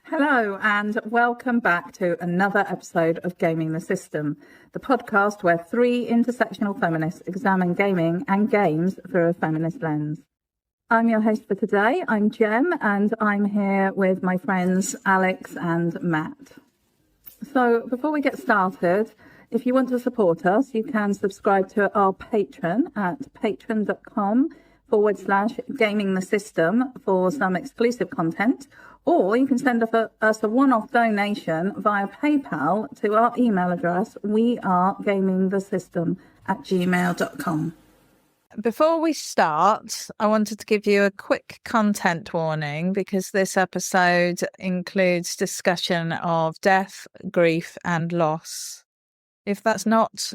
Hello and welcome back to another episode of Gaming the System, the podcast where three intersectional feminists examine gaming and games through a feminist lens. I'm your host for today, I'm Jem, and I'm here with my friends Alex and Matt. So before we get started, if you want to support us, you can subscribe to our Patreon at patreon.com/gaming the system for some exclusive content. Or you can send us a one-off donation via PayPal to our email address, wearegamingthesystem@gmail.com. Before we start, I wanted to give you a quick content warning because this episode includes discussion of death, grief, and loss. If that's not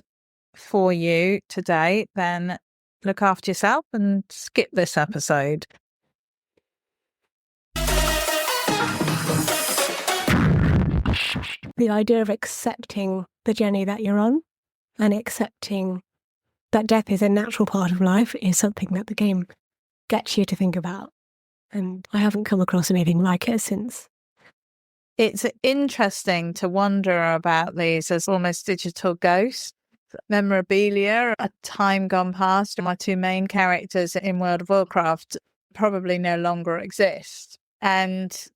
for you today, then look after yourself and skip this episode. The idea of accepting the journey that you're on and accepting that death is a natural part of life is something that the game gets you to think about. And I haven't come across anything like it since. It's interesting to wonder about these as almost digital ghosts, memorabilia, a time gone past. My two main characters in World of Warcraft probably no longer exist. And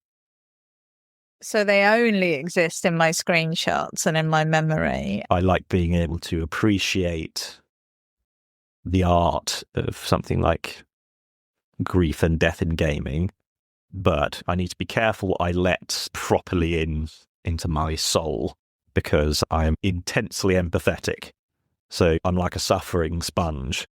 so they only exist in my screenshots and in my memory. I like being able to appreciate the art of something like grief and death in gaming, but I need to be careful what I let properly into my soul because I am intensely empathetic. So I'm like a suffering sponge.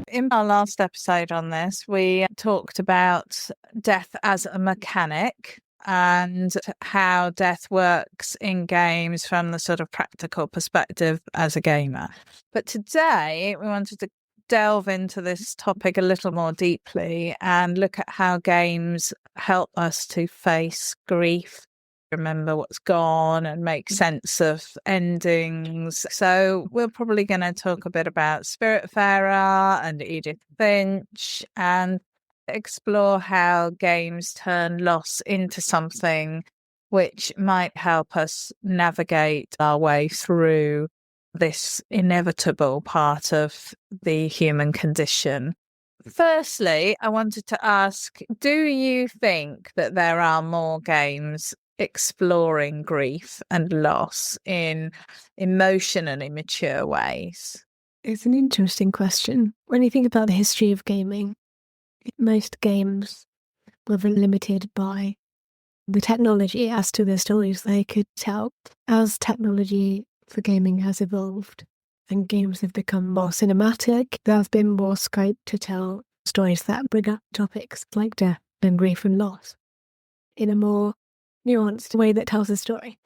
In our last episode on this, we talked about death as a mechanic and how death works in games from the sort of practical perspective as a gamer. But today, we wanted to delve into this topic a little more deeply and look at how games help us to face grief, remember what's gone and make sense of endings. So we're probably going to talk a bit about Spiritfarer and Edith Finch and explore how games turn loss into something which might help us navigate our way through this inevitable part of the human condition. Firstly, I wanted to ask, do you think that there are more games exploring grief and loss in emotionally mature ways? It's an interesting question. When you think about the history of gaming, most games were limited by the technology as to the stories they could tell. As technology for gaming has evolved and games have become more cinematic, there's been more scope to tell stories that bring up topics like death and grief and loss in a more nuanced way that tells a story.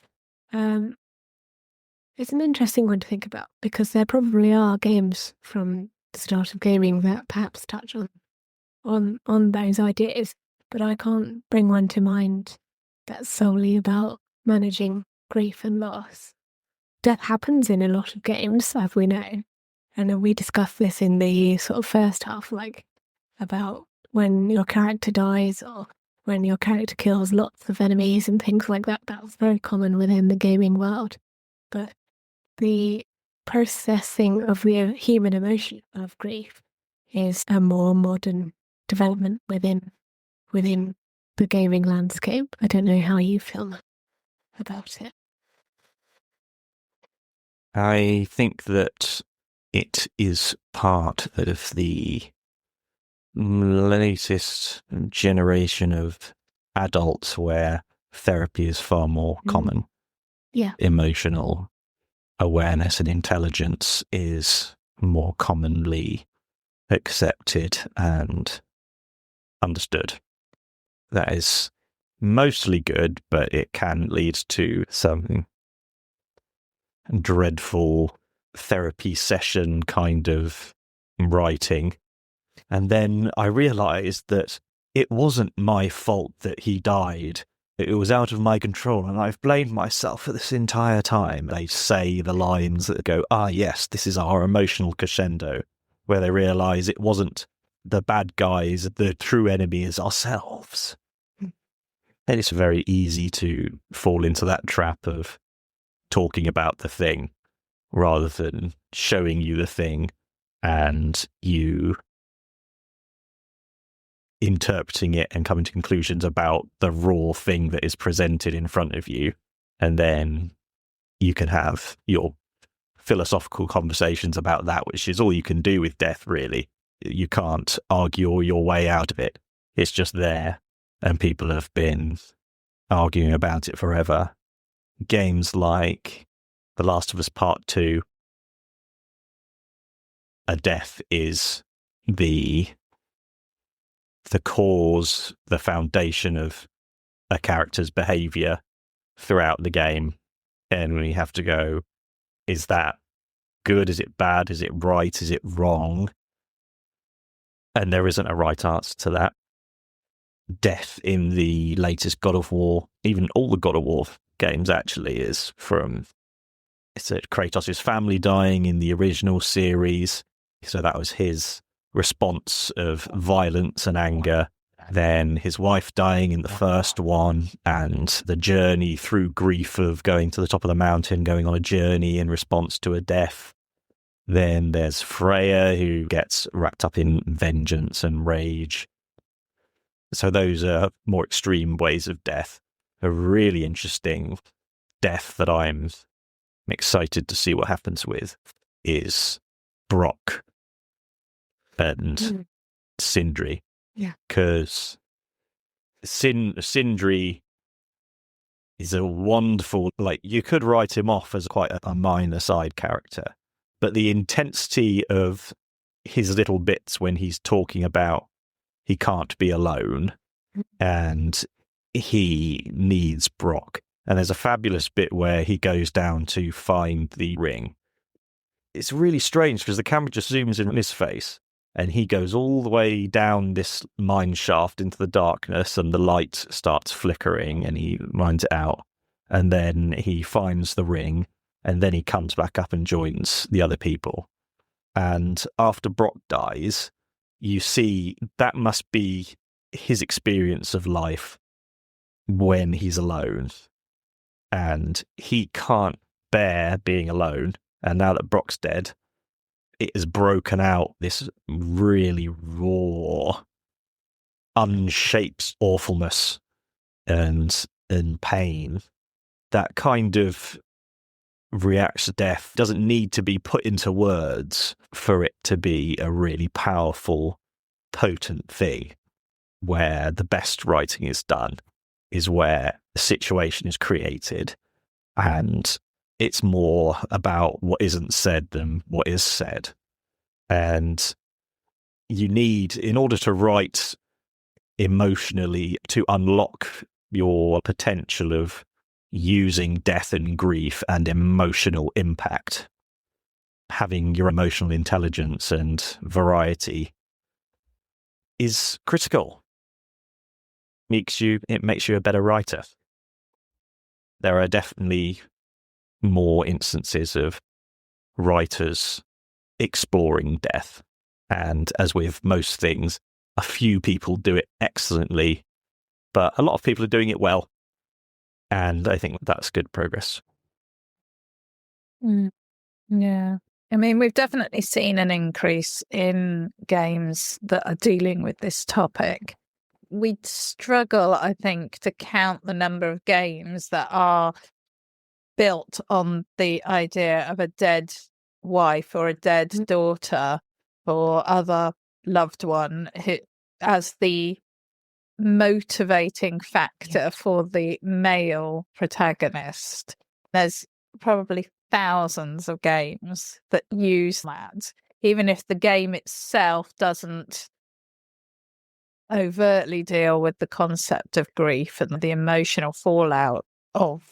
It's an interesting one to think about because there probably are games from the start of gaming that perhaps touch on those ideas, but I can't bring one to mind that's solely about managing grief and loss. Death happens in a lot of games, as we know, and we discussed this in the sort of first half, like about when your character dies or when your character kills lots of enemies and things like that. That's very common within the gaming world. But the processing of the human emotion of grief is a more modern development within the gaming landscape. I don't know how you feel about it. I think that it is part of the latest generation of adults where therapy is far more common. Yeah. Emotional awareness and intelligence is more commonly accepted and understood. That is mostly good, but it can lead to some dreadful therapy session kind of writing. And then I realized that it wasn't my fault that he died. It was out of my control, and I've blamed myself for this entire time. They say the lines that go, yes, this is our emotional crescendo, where they realize it wasn't the bad guys, the true enemy is ourselves. And it's very easy to fall into that trap of talking about the thing rather than showing you the thing and you interpreting it and coming to conclusions about the raw thing that is presented in front of you. And then you can have your philosophical conversations about that, which is all you can do with death, really. You can't argue your way out of it. It's just there, and people have been arguing about it forever. Games like The Last of Us Part 2, a death is the cause, the foundation of a character's behavior throughout the game. And we have to go, is that good? Is it bad? Is it right? Is it wrong? And there isn't a right answer to that. Death in the latest God of War, even all the God of War games actually, is from, it's Kratos' family dying in the original series. So that was his response of violence and anger. Then his wife dying in the first one, and the journey through grief of going to the top of the mountain, going on a journey in response to a death. Then there's Freya, who gets wrapped up in vengeance and rage. So those are more extreme ways of death. A really interesting death that I'm excited to see what happens with is Brock and Sindri. Yeah. Because Sindri is a wonderful, like, you could write him off as quite a minor side character, but the intensity of his little bits when he's talking about he can't be alone and he needs Brock. And there's a fabulous bit where he goes down to find the ring. It's really strange because the camera just zooms in on his face and he goes all the way down this mine shaft into the darkness and the light starts flickering and he mines it out. And then he finds the ring and then he comes back up and joins the other people. And after Brock dies, you see that must be his experience of life when he's alone. And he can't bear being alone. And now that Brock's dead, it has broken out this really raw, unshaped awfulness and pain. That kind of reacts to death doesn't need to be put into words for it to be a really powerful, potent thing. Where the best writing is done is where the situation is created and it's more about what isn't said than what is said. And you need, in order to write emotionally, to unlock your potential of using death and grief and emotional impact, having your emotional intelligence and variety is critical. It makes you a better writer. There are definitely more instances of writers exploring death. And as with most things, a few people do it excellently, but a lot of people are doing it well. And I think that's good progress. Yeah. I mean, we've definitely seen an increase in games that are dealing with this topic. We struggle, I think, to count the number of games that are built on the idea of a dead wife or a dead daughter or other loved one who, as the motivating factor for the male protagonist. There's probably thousands of games that use that, even if the game itself doesn't overtly deal with the concept of grief and the emotional fallout of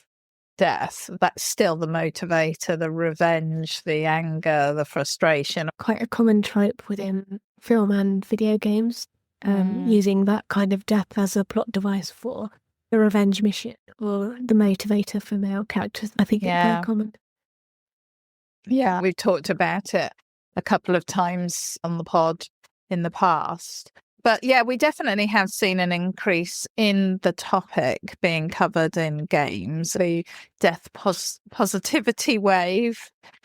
death. That's still the motivator, the revenge, the anger, the frustration. Quite a common trope within film and video games, using that kind of death as a plot device for the revenge mission or the motivator for male characters. I think it's very common. Yeah, we've talked about it a couple of times on the pod. in the past. But yeah, we definitely have seen an increase in the topic being covered in games. The death positivity wave,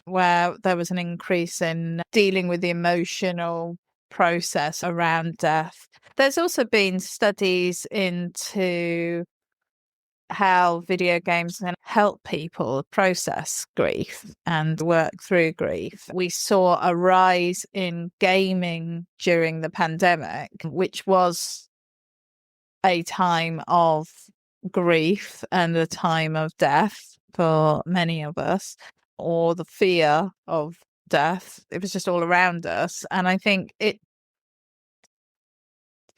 where there was an increase in dealing with the emotional process around death. There's also been studies into how video games can help people process grief and work through grief. We saw a rise in gaming during the pandemic, which was a time of grief and a time of death for many of us, or the fear of death. It was just all around us. And I think it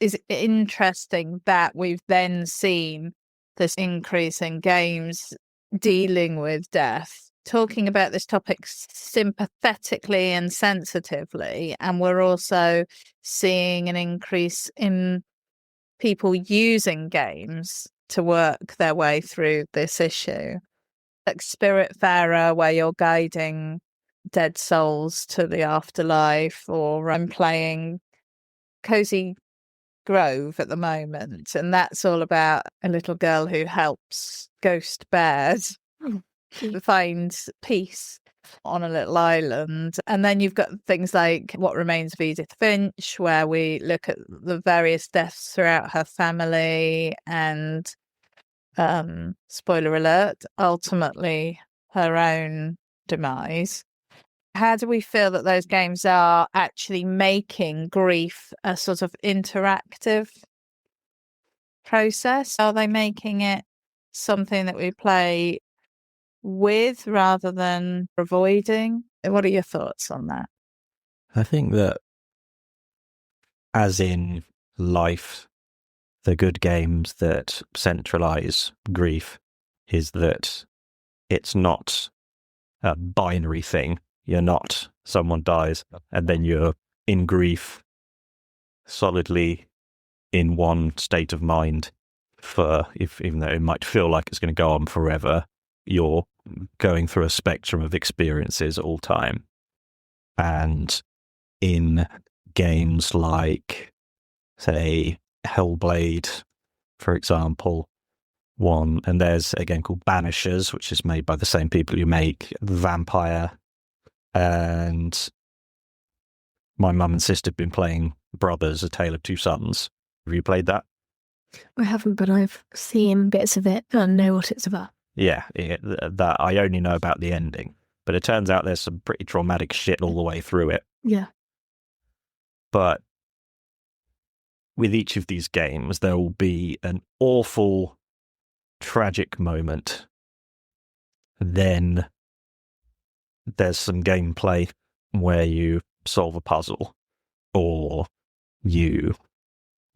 is interesting that we've then seen this increase in games dealing with death, talking about this topic sympathetically and sensitively. And we're also seeing an increase in people using games to work their way through this issue. Like Spiritfarer, where you're guiding dead souls to the afterlife, or I'm playing Cozy Grove at the moment, and that's all about a little girl who helps ghost bears find peace on a little island. And then you've got things like What Remains of Edith Finch, where we look at the various deaths throughout her family and spoiler alert, ultimately her own demise. How do we feel that those games are actually making grief a sort of interactive process? Are they making it something that we play with rather than avoiding? What are your thoughts on that? I think that, as in life, the good games that centralize grief is that it's not a binary thing. You're not someone dies and then you're in grief solidly in one state of mind for, even though it might feel like it's going to go on forever, you're going through a spectrum of experiences all time. And in games like, say, Hellblade, for example, and there's a game called Banishers, which is made by the same people who make Vampire. And my mum and sister have been playing Brothers, A Tale of Two Sons. Have you played that? I haven't, but I've seen bits of it and know what it's about. Yeah, that I only know about the ending. But it turns out there's some pretty traumatic shit all the way through it. Yeah. But with each of these games, there will be an awful, tragic moment. Then there's some gameplay where you solve a puzzle, or you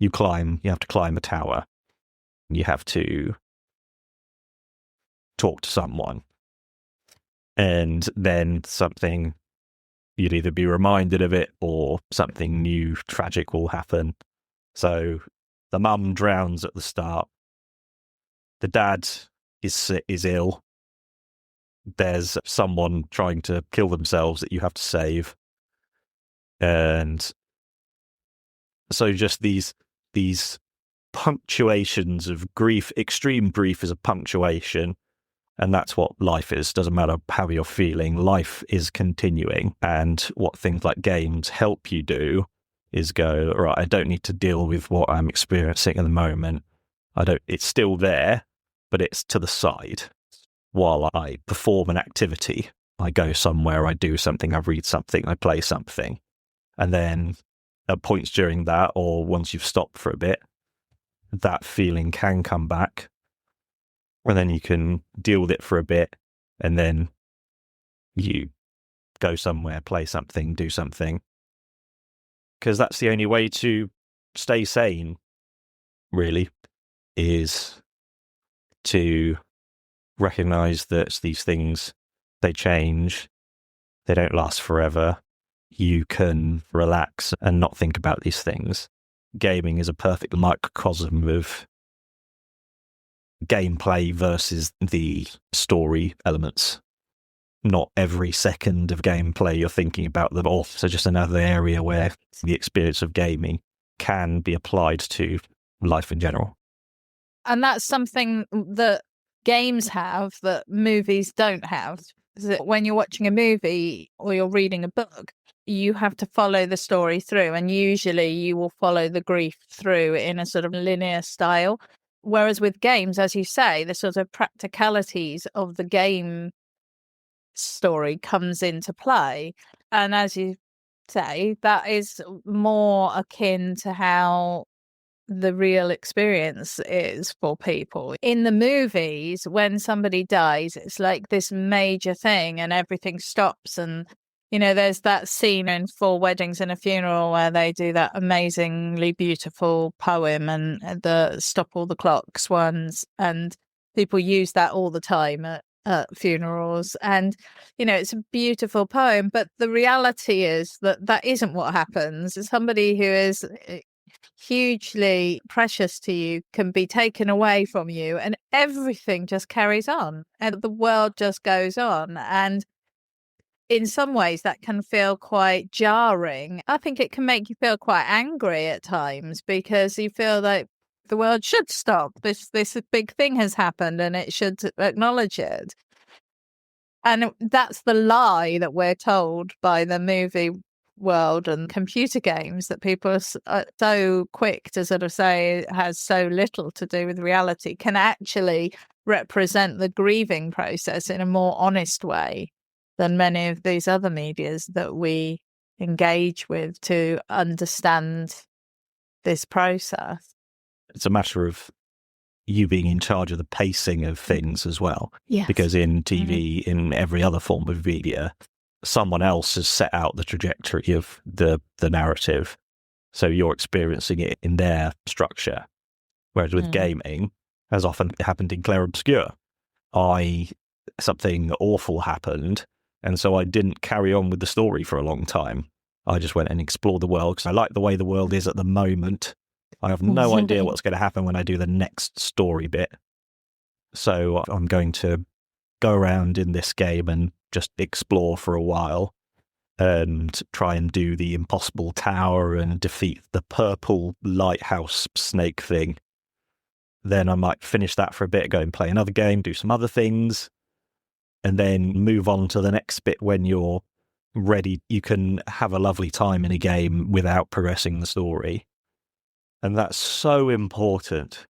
have to climb a tower. You have to talk to someone. And then something, you'd either be reminded of it or something new, tragic will happen. So the mum drowns at the start. The dad is ill. There's someone trying to kill themselves that you have to save. And so just these punctuations of grief. Extreme grief is a punctuation. And that's what life is. Doesn't matter how you're feeling. Life is continuing. And what things like games help you do is go, right, I don't need to deal with what I'm experiencing at the moment. It's still there, but it's to the side. While I perform an activity, I go somewhere, I do something, I read something, I play something. And then at points during that, or once you've stopped for a bit, that feeling can come back. And then you can deal with it for a bit, and then you go somewhere, play something, do something. Because that's the only way to stay sane, really, is to recognize that these things, they change, they don't last forever. You can relax and not think about these things. Gaming is a perfect microcosm of gameplay versus the story elements. not every second of gameplay you're thinking about them off. So just another area where the experience of gaming can be applied to life in general. And that's something that games have that movies don't have. That when you're watching a movie or you're reading a book, you have to follow the story through, and usually you will follow the grief through in a sort of linear style. Whereas with games, as you say, the sort of practicalities of the game story comes into play. And as you say, that is more akin to how the real experience is for people. In the movies, when somebody dies, it's like this major thing and everything stops. And, you know, there's that scene in Four Weddings and a Funeral where they do that amazingly beautiful poem, and the Stop All the Clocks ones. And people use that all the time at funerals. And, you know, it's a beautiful poem. But the reality is that that isn't what happens. Somebody who is hugely precious to you can be taken away from you, and everything just carries on and the world just goes on. And in some ways that can feel quite jarring. I think it can make you feel quite angry at times, because you feel like the world should stop. This big thing has happened and it should acknowledge it. And that's the lie that we're told by the movie world and computer games, that people are so quick to sort of say it has so little to do with reality, can actually represent the grieving process in a more honest way than many of these other medias that we engage with to understand this process. It's a matter of you being in charge of the pacing of things as well. Yes. Because in TV, in every other form of media, someone else has set out the trajectory of the narrative. So you're experiencing it in their structure. Whereas with gaming, as often happened in Clair Obscur, something awful happened, and so I didn't carry on with the story for a long time. I just went and explored the world because I like the way the world is at the moment. I have no idea what's going to happen when I do the next story bit. So I'm going to go around in this game and just explore for a while and try and do the impossible tower and defeat the purple lighthouse snake thing. Then I might finish that for a bit, go and play another game, do some other things, and then move on to the next bit when you're ready. You can have a lovely time in a game without progressing the story. And that's so important,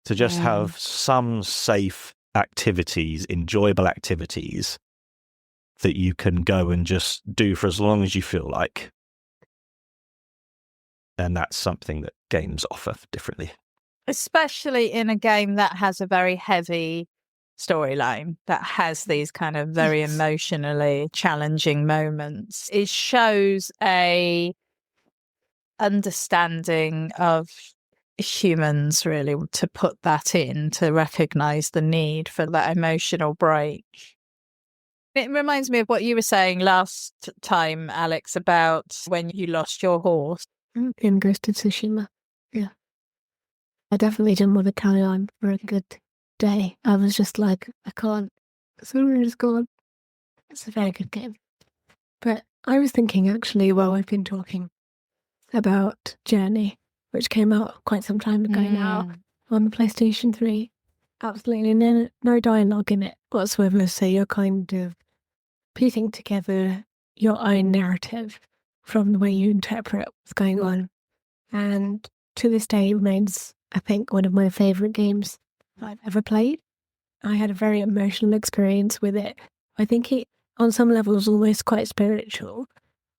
to just have some safe activities, enjoyable activities that you can go and just do for as long as you feel like. And that's something that games offer differently. Especially in a game that has a very heavy storyline, that has these kind of very emotionally challenging moments. It shows a understanding of humans, really, to put that in, to recognize the need for that emotional break. It reminds me of what you were saying last time, Alex, about when you lost your horse. In Ghost of Tsushima. Yeah. I definitely didn't want to carry on for a good day. I was just like, I can't. It's gone. It's a very good game. But I was thinking, actually, while I've been talking, about Journey, which came out quite some time ago now on the PlayStation 3. Absolutely no dialogue in it whatsoever, so you're kind of piecing together your own narrative from the way you interpret what's going on. And to this day, it remains, I think, one of my favourite games I've ever played. I had a very emotional experience with it. I think it, on some levels, almost quite spiritual.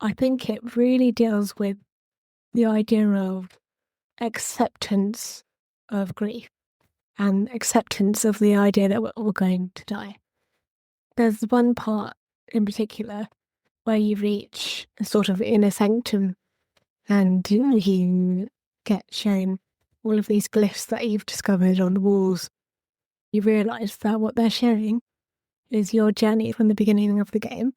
I think it really deals with the idea of acceptance of grief and acceptance of the idea that we're all going to die. There's one part in particular where you reach a sort of inner sanctum and you get shown all of these glyphs that you've discovered on the walls. You realise that what they're sharing is your journey from the beginning of the game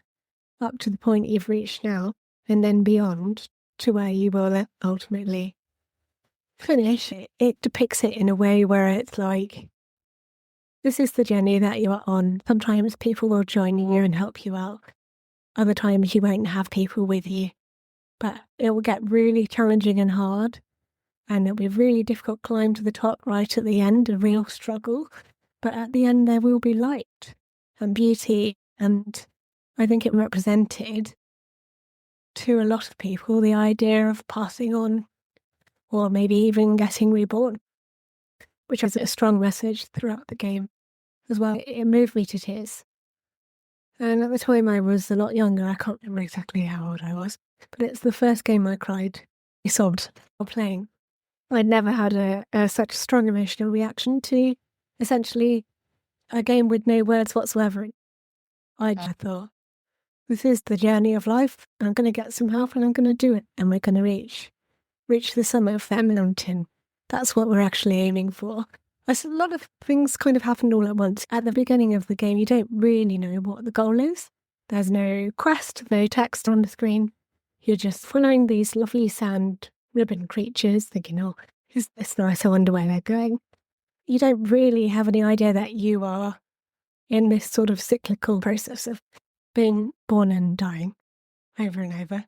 up to the point you've reached now, and then beyond to where you will ultimately finish. It depicts it in a way where it's like this is the journey that you are on. Sometimes people will join you and help you out. Other times you won't have people with you. But it will get really challenging and hard. And it'll be a really difficult climb to the top right at the end, a real struggle. But at the end there will be light and beauty. And I think it represented to a lot of people the idea of passing on, or maybe even getting reborn, which is a strong message throughout the game as well. It moved me to tears. And at the time I was a lot younger. I can't remember exactly how old I was, but it's the first game I cried. I sobbed while playing. I'd never had such a strong emotional reaction to essentially a game with no words whatsoever. I thought, this is the journey of life. I'm going to get some help and I'm going to do it. And we're going to reach the summit of that mountain. That's what we're actually aiming for. A lot of things kind of happened all at once. At the beginning of the game, you don't really know what the goal is. There's no quest, no text on the screen. You're just following these lovely sand ribbon creatures, thinking, oh, is this nice? I wonder where they're going. You don't really have any idea that you are in this sort of cyclical process of being born and dying over and over.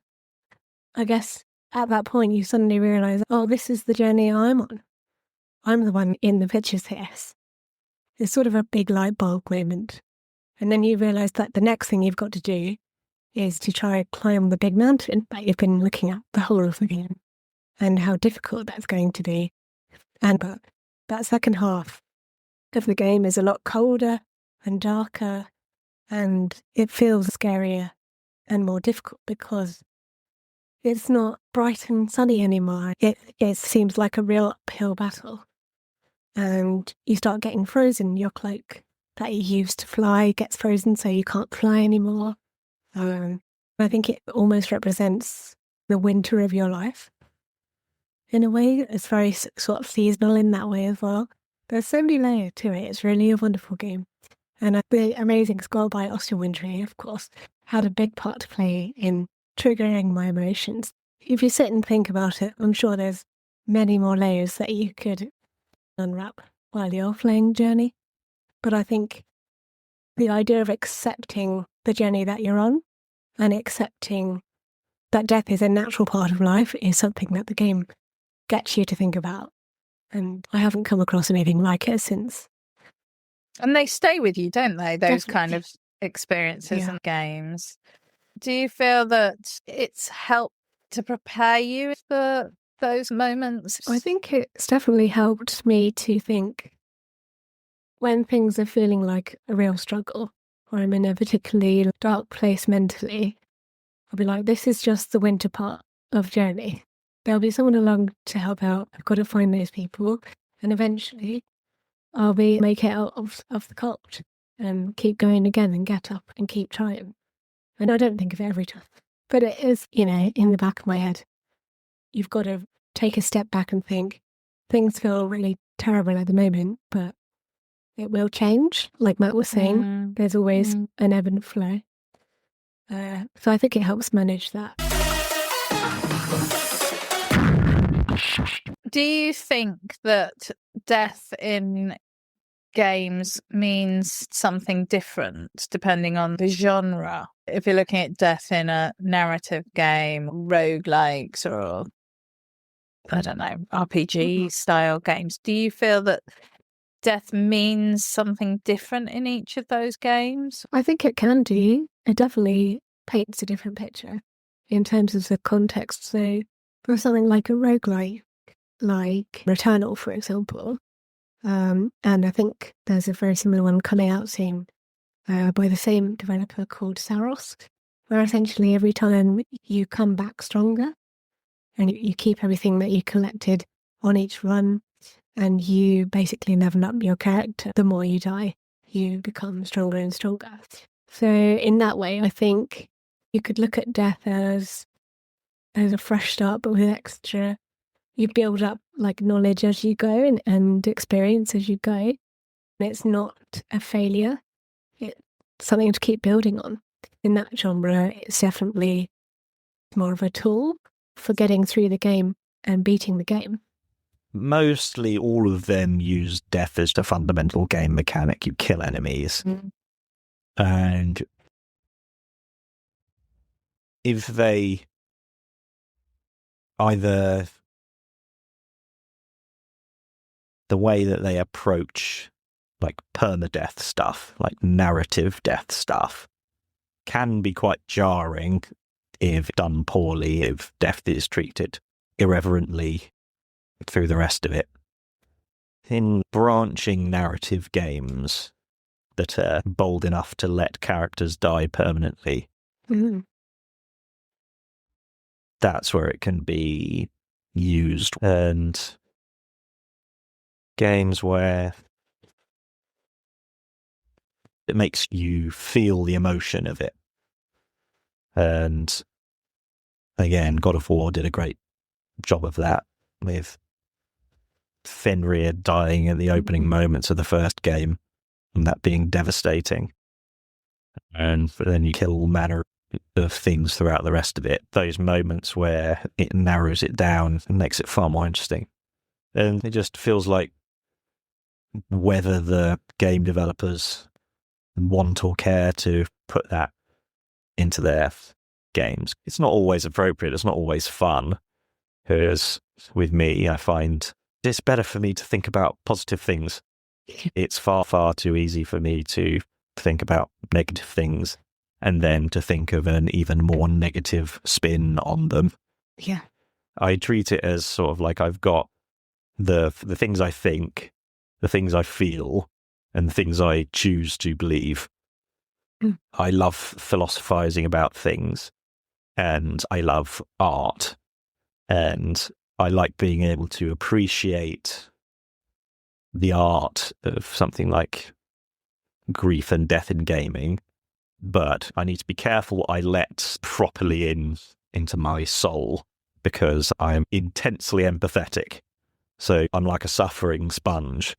I guess at that point you suddenly realise, oh, this is the journey I'm on. I'm the one in the pictures here. It's sort of a big light bulb moment. And then you realise that the next thing you've got to do is to try and climb the big mountain that you've been looking at the whole of the game, and how difficult that's going to be. But that second half of the game is a lot colder and darker, and it feels scarier and more difficult because it's not bright and sunny anymore. It seems like a real uphill battle. And you start getting frozen. Your cloak that you used to fly gets frozen, so you can't fly anymore. I think it almost represents the winter of your life. In a way, it's very sort of seasonal in that way as well. There's so many layers to it. It's really a wonderful game. And the amazing score by Austin Wintory, of course, had a big part to play in triggering my emotions. If you sit and think about it, I'm sure there's many more layers that you could unwrap while you're playing Journey. But I think the idea of accepting the journey that you're on and accepting that death is a natural part of life is something that the game gets you to think about. And I haven't come across anything like it since. And they stay with you, don't they? Those Definitely. kind of experiences and games. Do you feel that it's helped to prepare you for those moments? I think it's definitely helped me to think when things are feeling like a real struggle, or I'm in a particularly dark place mentally, I'll be like, this is just the winter part of Journey. There'll be someone along to help out. I've got to find those people. And eventually I'll make it out of the cult and keep going again and get up and keep trying. And I don't think of it every time. But it is, in the back of my head. You've got to take a step back and think, things feel really terrible at the moment, but it will change. Like Matt was saying, there's always an ebb and flow. So I think it helps manage that. Do you think that death in games means something different depending on the genre? If you're looking at death in a narrative game, roguelikes, or I don't know, RPG style games, do you feel that death means something different in each of those games? I think it can do. It definitely paints a different picture in terms of the context. So for something like a roguelike, like Returnal, for example, and I think there's a very similar one coming out soon by the same developer called Saros, where essentially every time you come back stronger and you keep everything that you collected on each run, and you basically level up your character. The more you die, you become stronger and stronger. So in that way, I think you could look at death as a fresh start, but with extra. You build up like knowledge as you go and experience as you go. And it's not a failure. It's something to keep building on. In that genre, it's definitely more of a tool for getting through the game and beating the game. mostly all of them use death as the fundamental game mechanic. You kill enemies. And if they either the way that they approach like permadeath stuff, like narrative death stuff, can be quite jarring if done poorly, if death is treated irreverently through the rest of it. In branching narrative games that are bold enough to let characters die permanently, that's where it can be used. And games where it makes you feel the emotion of it. And again, God of War did a great job of that, with Fenrir dying in the opening moments of the first game, and that being devastating. And then you kill all manner of things throughout the rest of it. Those moments where it narrows it down and makes it far more interesting. And it just feels like whether the game developers want or care to put that into their games, it's not always appropriate, it's not always fun. Because with me, I find it's better for me to think about positive things. It's far, far too easy for me to think about negative things and then to think of an even more negative spin on them. Yeah. I treat it as sort of like I've got the things I think, the things I feel, and the things I choose to believe. I love philosophizing about things, and I love art, and I like being able to appreciate the art of something like grief and death in gaming, but I need to be careful I let properly into my soul, because I am intensely empathetic. So I'm like a suffering sponge.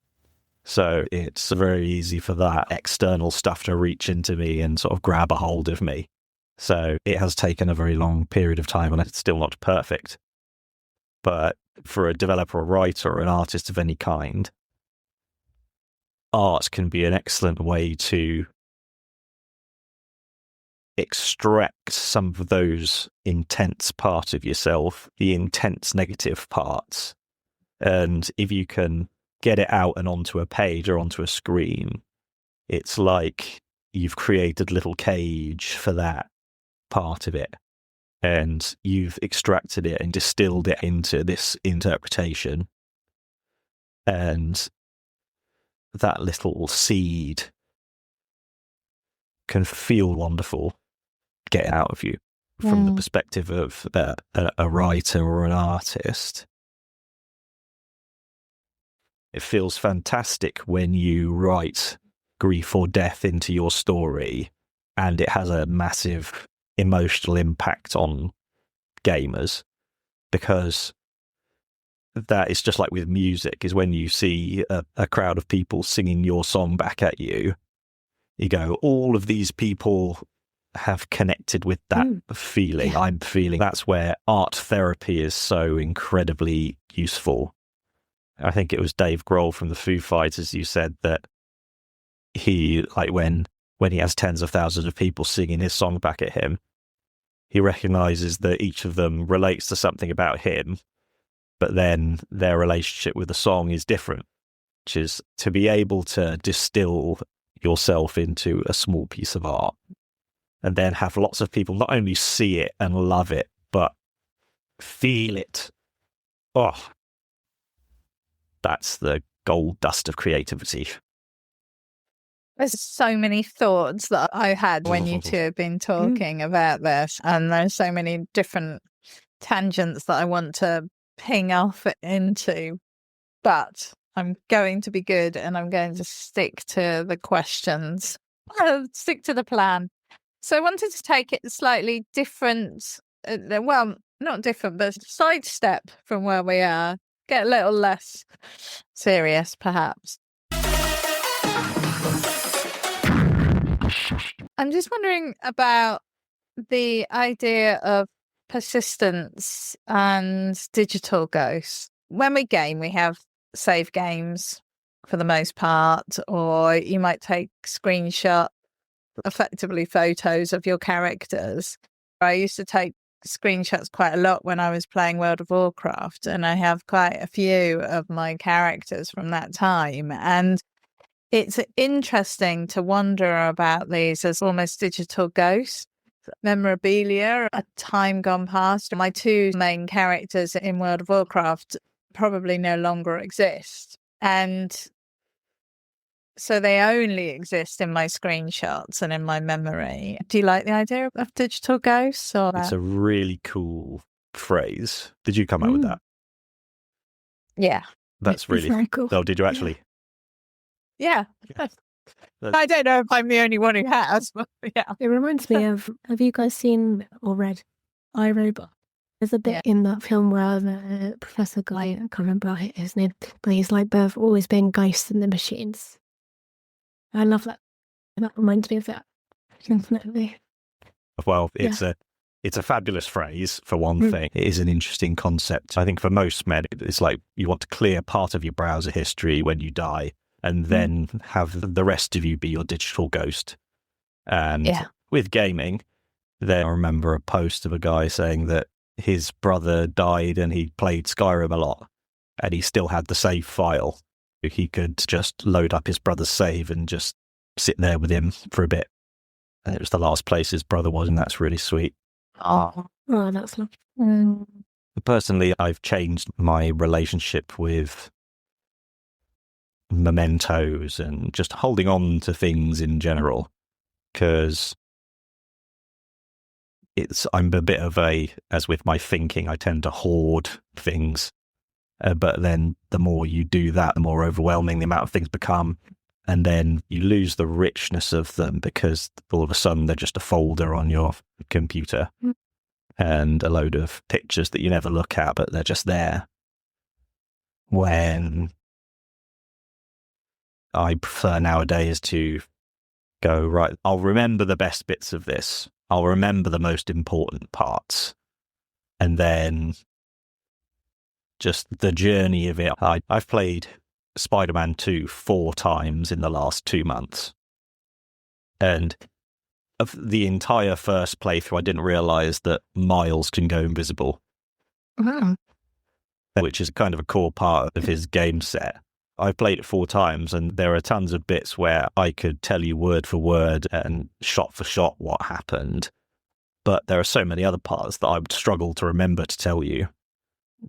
So it's very easy for that external stuff to reach into me and sort of grab a hold of me. So it has taken a very long period of time, and it's still not perfect. But for a developer, a writer, or an artist of any kind, art can be an excellent way to extract some of those intense parts of yourself, the intense negative parts. And if you can get it out and onto a page or onto a screen, it's like you've created a little cage for that part of it. And you've extracted it and distilled it into this interpretation. And that little seed can feel wonderful, get out of you. From the perspective of a writer or an artist, it feels fantastic when you write grief or death into your story and it has a massive emotional impact on gamers, because that is just like with music, is when you see a crowd of people singing your song back at you, you go, all of these people have connected with that feeling. Yeah. I'm feeling. That's where art therapy is so incredibly useful. I think it was Dave Grohl from the Foo Fighters who said that he, like when he has tens of thousands of people singing his song back at him, he recognizes that each of them relates to something about him, but then their relationship with the song is different, which is to be able to distill yourself into a small piece of art and then have lots of people not only see it and love it, but feel it. Oh, that's the gold dust of creativity. There's so many thoughts that I had when you two have been talking about this, and there's so many different tangents that I want to ping off into, but I'm going to be good and I'm going to stick to the questions. I'll stick to the plan. So I wanted to take it slightly different, well, not different, but sidestep from where we are, get a little less serious, perhaps. I'm just wondering about the idea of persistence and digital ghosts. when we game, we have save games for the most part, or you might take screenshot, effectively photos of your characters. I used to take screenshots quite a lot when I was playing World of Warcraft, and I have quite a few of my characters from that time. And it's interesting to wonder about these as almost digital ghosts, memorabilia, a time gone past. My two main characters in World of Warcraft probably no longer exist. And so they only exist in my screenshots and in my memory. Do you like the idea of digital ghosts? Or It's a really cool phrase. Did you come up with that? Yeah. That's It's really very cool. Oh, did you actually? Yeah. That's- I don't know if I'm the only one who has, but yeah. It reminds me of, have you guys seen or read iRobot? There's a bit in that film where the professor guy, I can't remember his name, but he's like, there've always been ghosts in the machines. I love that. That reminds me of that. Definitely. Well, it's a fabulous phrase for one thing. It is an interesting concept. I think for most men, it's like you want to clear part of your browser history when you die, and then have the rest of you be your digital ghost. And with gaming, then I remember a post of a guy saying that his brother died and he played Skyrim a lot, and he still had the save file. He could just load up his brother's save and just sit there with him for a bit. And it was the last place his brother was, and that's really sweet. Oh, That's lovely. Personally, I've changed my relationship with mementos and just holding on to things in general, because I'm a bit of as with my thinking, I tend to hoard things. But then the more you do that, the more overwhelming the amount of things become. And then you lose the richness of them because all of a sudden they're just a folder on your computer and a load of pictures that you never look at, but they're just there. When I prefer nowadays to go, right, I'll remember the best bits of this. I'll remember the most important parts. And then just the journey of it. I've played Spider-Man 2 4 times in the last 2 months. And of the entire first playthrough, I didn't realise that Miles can go invisible. Wow. Which is kind of a core part of his game set. I've played it 4 times, and there are tons of bits where I could tell you word for word and shot for shot what happened. But there are so many other parts that I would struggle to remember to tell you.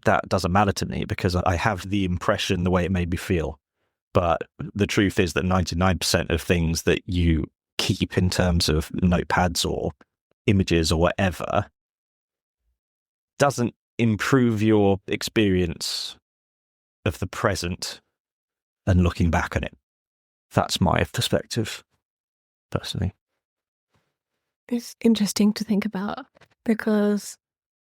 That doesn't matter to me because I have the impression the way it made me feel. But the truth is that 99% of things that you keep in terms of notepads or images or whatever doesn't improve your experience of the present and looking back on it. That's my perspective, personally. It's interesting to think about because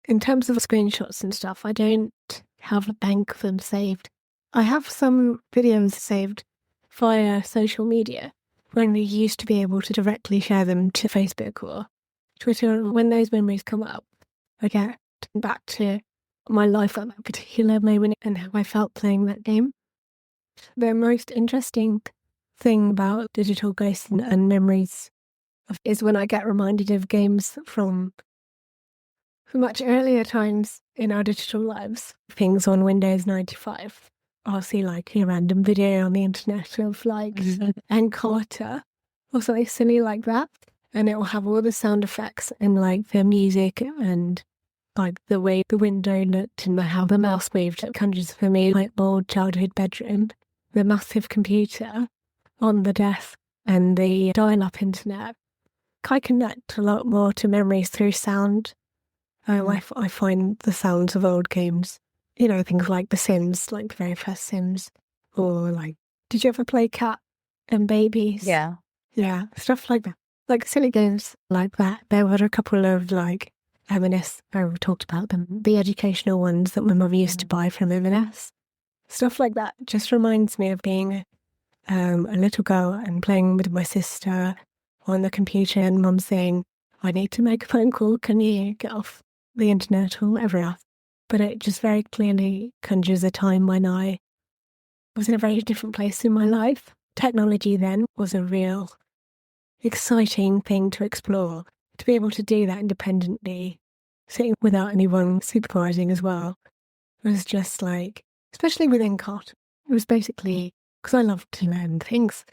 in terms of screenshots and stuff, I don't have a bank of them saved. I have some videos saved via social media when we used to be able to directly share them to Facebook or Twitter. When those memories come up, I get back to my life at that particular moment and how I felt playing that game. The most interesting thing about digital ghosts and memories is when I get reminded of games from much earlier times in our digital lives. Things on Windows 95. I'll see like a random video on the internet of like Encarta or something silly like that. And it will have all the sound effects and like the music and like the way the window looked and how the mouse moved. It conjures for me like old childhood bedroom, the massive computer on the desk and the dial-up internet. I connect a lot more to memories through sound. I find the sounds of old games, you know, things like The Sims, like the very first Sims, or like, did you ever play Cat and Babies? Yeah. Yeah, stuff like that. Like silly games like that. There were a couple of like Feminist, I talked about them, the educational ones that my mum used to buy from Feminist. Stuff like that just reminds me of being a little girl and playing with my sister on the computer and mum saying, I need to make a phone call, can you get off the internet or whatever else? but it just very clearly conjures a time when I was in a very different place in my life. Technology then was a real exciting thing to explore. To be able to do that independently, sitting without anyone supervising as well, was just like, especially within COT, it was basically, because I love to learn things,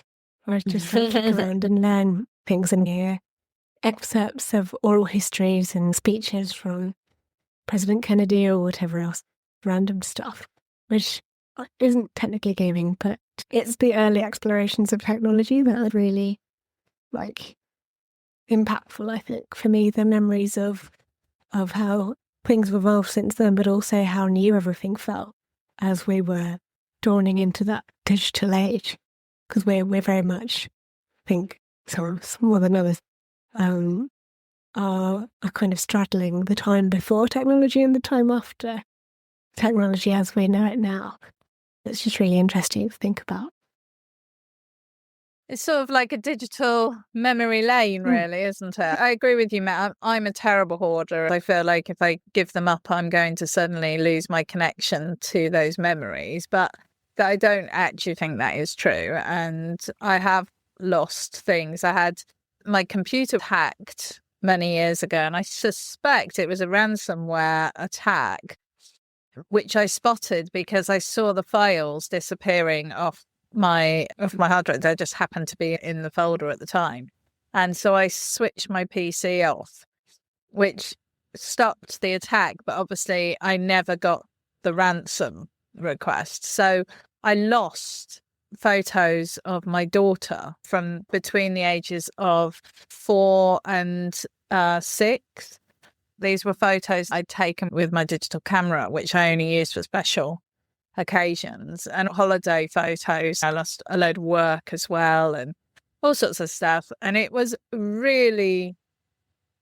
I was just like, look around and learn things and hear excerpts of oral histories and speeches from President Kennedy or whatever else, random stuff, which isn't technically gaming, but it's the early explorations of technology that are really, like, impactful, I think, for me. The memories of how things have evolved since then, but also how new everything felt as we were dawning into that digital age, because we're very much, I think, some more than others, are kind of straddling the time before technology and the time after technology as we know it now. It's just really interesting to think about. It's sort of like a digital memory lane, really, isn't it? I agree with you, Matt. I'm a terrible hoarder. I feel like if I give them up, I'm going to suddenly lose my connection to those memories. But I don't actually think that is true. And I have lost things. I had my computer hacked many years ago, and I suspect it was a ransomware attack, which I spotted because I saw the files disappearing off my hard drive. They just happened to be in the folder at the time. And so I switched my PC off, which stopped the attack, but obviously I never got the ransom request. So I lost photos of my daughter from between the ages of 4 and 6. These were photos I'd taken with my digital camera, which I only used for special occasions, and holiday photos. I lost a load of work as well and all sorts of stuff. And it was really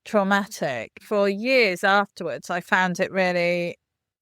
traumatic. For years afterwards, I found it really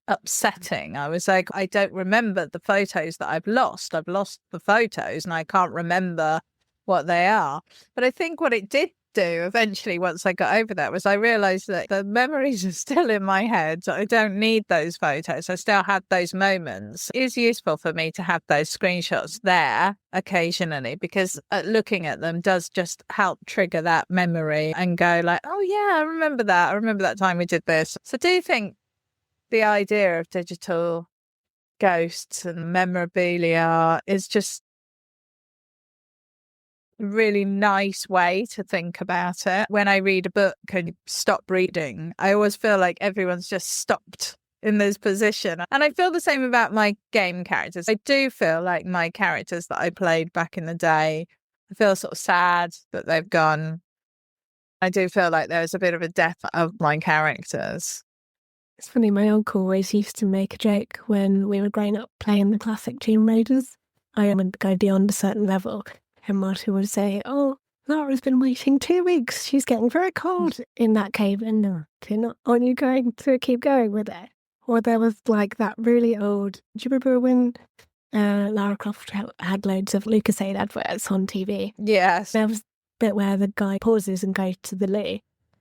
upsetting. I was like, I don't remember the photos that I've lost. I've lost the photos and I can't remember what they are. But I think what it did do eventually, once I got over that, was I realized that the memories are still in my head. I don't need those photos. I still had those moments. It is useful for me to have those screenshots there occasionally, because looking at them does just help trigger that memory and go like, oh yeah, I remember that. I remember that time we did this. So do you think the idea of digital ghosts and memorabilia is just really nice way to think about it? When I read a book and stop reading, I always feel like everyone's just stopped in this position. And I feel the same about my game characters. I do feel like my characters that I played back in the day, I feel sort of sad that they've gone. I do feel like there's a bit of a death of my characters. It's funny, my uncle always used to make a joke when we were growing up playing the classic Tomb Raiders. I would go beyond a certain level, and Marty would say, oh, Laura's been waiting 2 weeks. She's getting very cold in that cave. And no, aren't you going to keep going with it? Or there was like that really old, do you remember when Lara Croft had loads of Lucasade adverts on TV? Yes. There was a bit where the guy pauses and goes to the loo.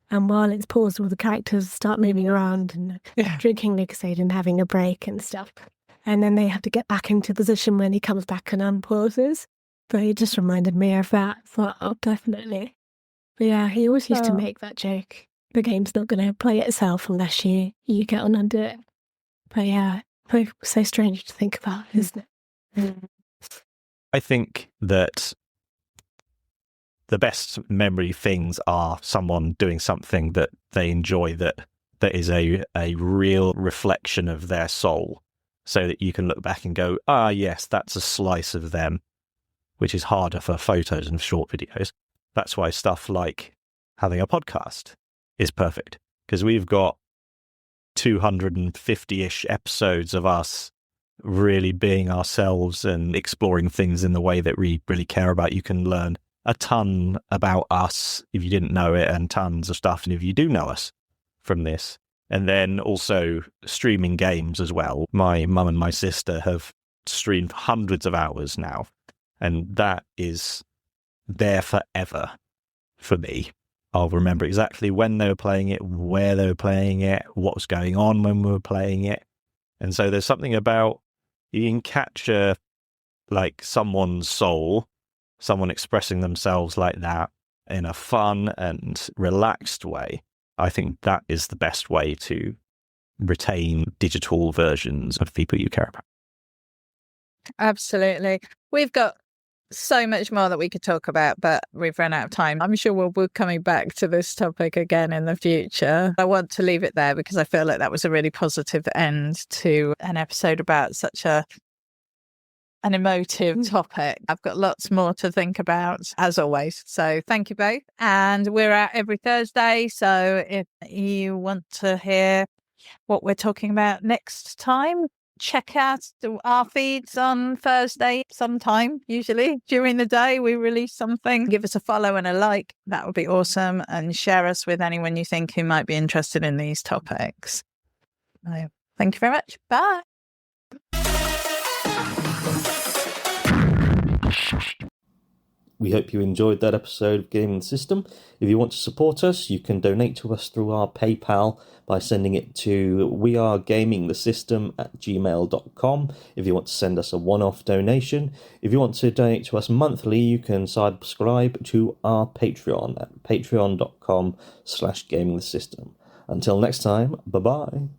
And while it's paused, all the characters start moving around and drinking Lucasade and having a break and stuff. And then they have to get back into position when he comes back and unpauses. But it just reminded me of that. I thought, oh, definitely. But yeah, he always used to make that joke. The game's not going to play itself unless you get on and do it. But yeah, so strange to think about, isn't it? I think that the best memory things are someone doing something that they enjoy that is a real reflection of their soul, so that you can look back and go, ah, yes, that's a slice of them, which is harder for photos and short videos. That's why stuff like having a podcast is perfect, because we've got 250-ish episodes of us really being ourselves and exploring things in the way that we really care about. You can learn a ton about us if you didn't know it, and tons of stuff and if you do know us from this. And then also streaming games as well. My mum and my sister have streamed hundreds of hours now, and that is there forever for me. I'll remember exactly when they were playing it, where they were playing it, what was going on when we were playing it. And so there's something about, you can capture like someone's soul, someone expressing themselves like that in a fun and relaxed way. I think that is the best way to retain digital versions of people you care about. Absolutely. We've got so much more that we could talk about, but we've run out of time. I'm sure we'll be coming back to this topic again in the future. I want to leave it there because I feel like that was a really positive end to an episode about such an emotive topic. I've got lots more to think about, as always. So thank you both. And we're out every Thursday. So if you want to hear what we're talking about next time, check out our feeds on Thursday sometime. Usually during the day we release something. Give us a follow and a like. That would be awesome. And share us with anyone you think who might be interested in these topics. So, thank you very much. Bye. We hope you enjoyed that episode of Gaming the System. If you want to support us, you can donate to us through our PayPal by sending it to wearegamingthesystem@gmail.com if you want to send us a one-off donation. If you want to donate to us monthly, you can subscribe to our Patreon at patreon.com/gamingthesystem. Until next time, bye-bye.